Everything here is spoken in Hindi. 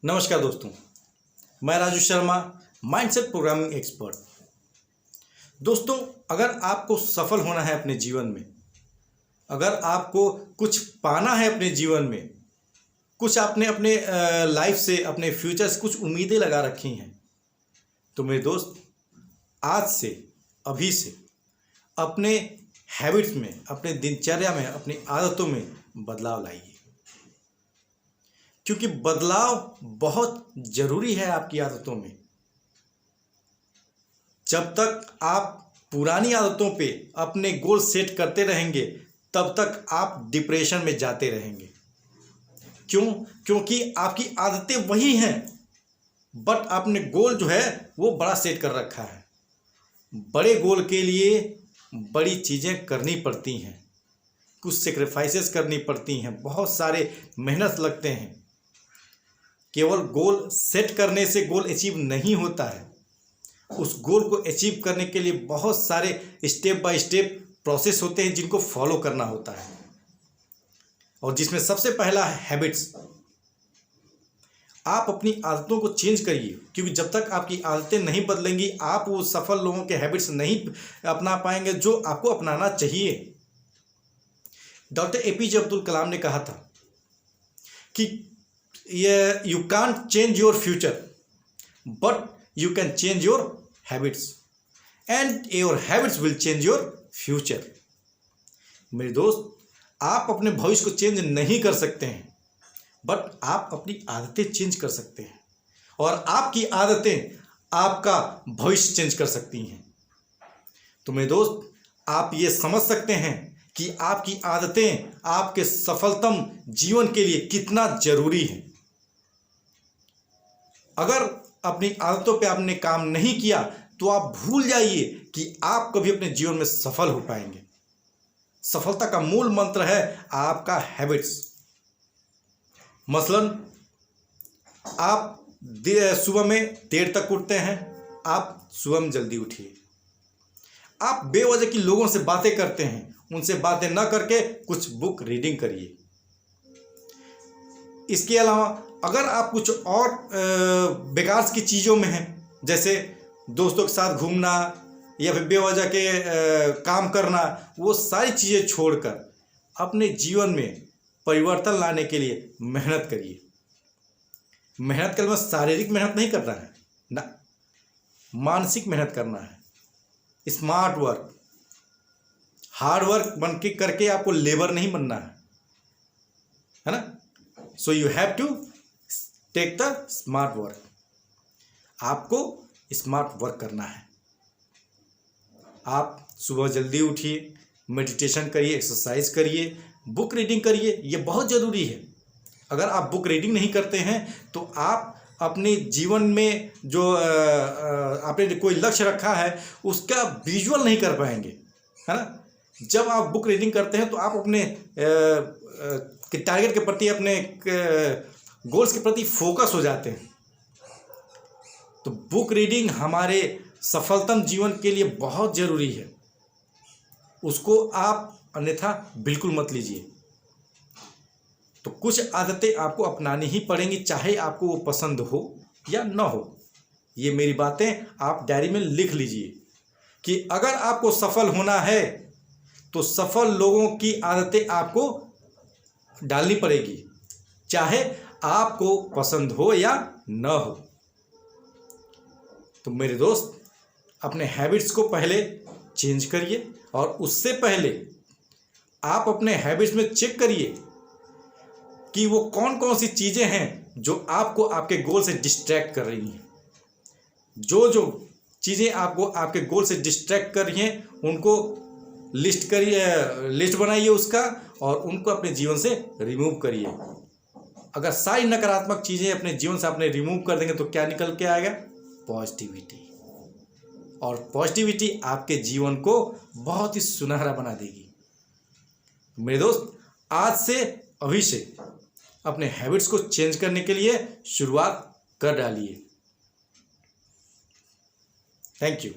नमस्कार दोस्तों, मैं Raju Sharma, mindset programming expert. दोस्तों, अगर आपको सफल होना है अपने जीवन में, अगर आपको कुछ पाना है अपने जीवन में, कुछ आपने अपने लाइफ से, अपने फ्यूचर से कुछ उम्मीदें लगा रखी हैं, तो मेरे दोस्त आज से, अभी से अपने हैबिट्स में, अपने दिनचर्या में, अपनी आदतों में बदलाव लाइए, क्योंकि बदलाव बहुत ज़रूरी है आपकी आदतों में। जब तक आप पुरानी आदतों पे अपने गोल सेट करते रहेंगे, तब तक आप डिप्रेशन में जाते रहेंगे। क्यों? क्योंकि आपकी आदतें वही हैं, बट आपने गोल जो है वो बड़ा सेट कर रखा है। बड़े गोल के लिए बड़ी चीज़ें करनी पड़ती हैं, कुछ सेक्रीफाइसेस करनी पड़ती हैं, बहुत सारे मेहनत लगते हैं। केवल गोल सेट करने से गोल अचीव नहीं होता है। उस गोल को अचीव करने के लिए बहुत सारे स्टेप बाय स्टेप प्रोसेस होते हैं जिनको फॉलो करना होता है, और जिसमें सबसे पहला है हैबिट्स। आप अपनी आदतों को चेंज करिए, क्योंकि जब तक आपकी आदतें नहीं बदलेंगी, आप वो सफल लोगों के हैबिट्स नहीं अपना पाएंगे जो आपको अपनाना चाहिए। डॉक्टर एपीजे अब्दुल कलाम ने कहा था कि you can't change your future, but you can change your habits, and your habits will change your future. मेरे दोस्त, आप अपने भविष्य को चेंज नहीं कर सकते हैं, बट आप अपनी आदतें चेंज कर सकते हैं, और आपकी आदतें आपका भविष्य चेंज कर सकती हैं। तो मेरे दोस्त, आप ये समझ सकते हैं कि आपकी आदतें आपके सफलतम जीवन के लिए कितना जरूरी है। अगर अपनी आदतों पे आपने काम नहीं किया, तो आप भूल जाइए कि आप कभी अपने जीवन में सफल हो पाएंगे। सफलता का मूल मंत्र है आपका हैबिट्स। मसलन, आप सुबह में देर तक उठते हैं, आप सुबह में जल्दी उठिए। आप बेवजह की लोगों से बातें करते हैं, उनसे बातें न करके कुछ बुक रीडिंग करिए। इसके अलावा अगर आप कुछ और बेकार की चीज़ों में हैं, जैसे दोस्तों के साथ घूमना या फिर बेवजह के काम करना, वो सारी चीज़ें छोड़कर अपने जीवन में परिवर्तन लाने के लिए मेहनत करिए। मेहनत करना शारीरिक मेहनत नहीं करना है ना, मानसिक मेहनत करना है। स्मार्ट वर्क, हार्ड वर्क बन के करके आपको लेबर नहीं बनना है ना। So you have to take the smart work. आपको स्मार्ट वर्क करना है। आप सुबह जल्दी उठिए, मेडिटेशन करिए, एक्सरसाइज करिए, बुक रीडिंग करिए। ये बहुत ज़रूरी है। अगर आप बुक रीडिंग नहीं करते हैं, तो आप अपने जीवन में जो आपने कोई लक्ष्य रखा है उसका विजुअल नहीं कर पाएंगे, है ना। जब आप बुक रीडिंग करते हैं तो आप अपने टारगेट के प्रति, अपने गोल्स के प्रति फोकस हो जाते हैं। तो बुक रीडिंग हमारे सफलतम जीवन के लिए बहुत ज़रूरी है। उसको आप अन्यथा बिल्कुल मत लीजिए। तो कुछ आदतें आपको अपनानी ही पड़ेंगी, चाहे आपको वो पसंद हो या ना हो। ये मेरी बातें आप डायरी में लिख लीजिए कि अगर आपको सफल होना है, तो सफल लोगों की आदतें आपको डालनी पड़ेगी, चाहे आपको पसंद हो या न हो। तो मेरे दोस्त, अपने हैबिट्स को पहले चेंज करिए, और उससे पहले आप अपने हैबिट्स में चेक करिए कि वो कौन कौन सी चीज़ें हैं जो आपको आपके गोल से डिस्ट्रैक्ट कर रही हैं। जो चीज़ें आपको आपके गोल से डिस्ट्रैक्ट कर रही हैं, उनको लिस्ट करिए, लिस्ट बनाइए उसका, और उनको अपने जीवन से रिमूव करिए। अगर सारी नकारात्मक चीज़ें अपने जीवन से आपने रिमूव कर देंगे, तो क्या निकल के आएगा? पॉजिटिविटी। और पॉजिटिविटी आपके जीवन को बहुत ही सुनहरा बना देगी। मेरे दोस्त, आज से, अभी से अपने हैबिट्स को चेंज करने के लिए शुरुआत कर डालिए। Thank you.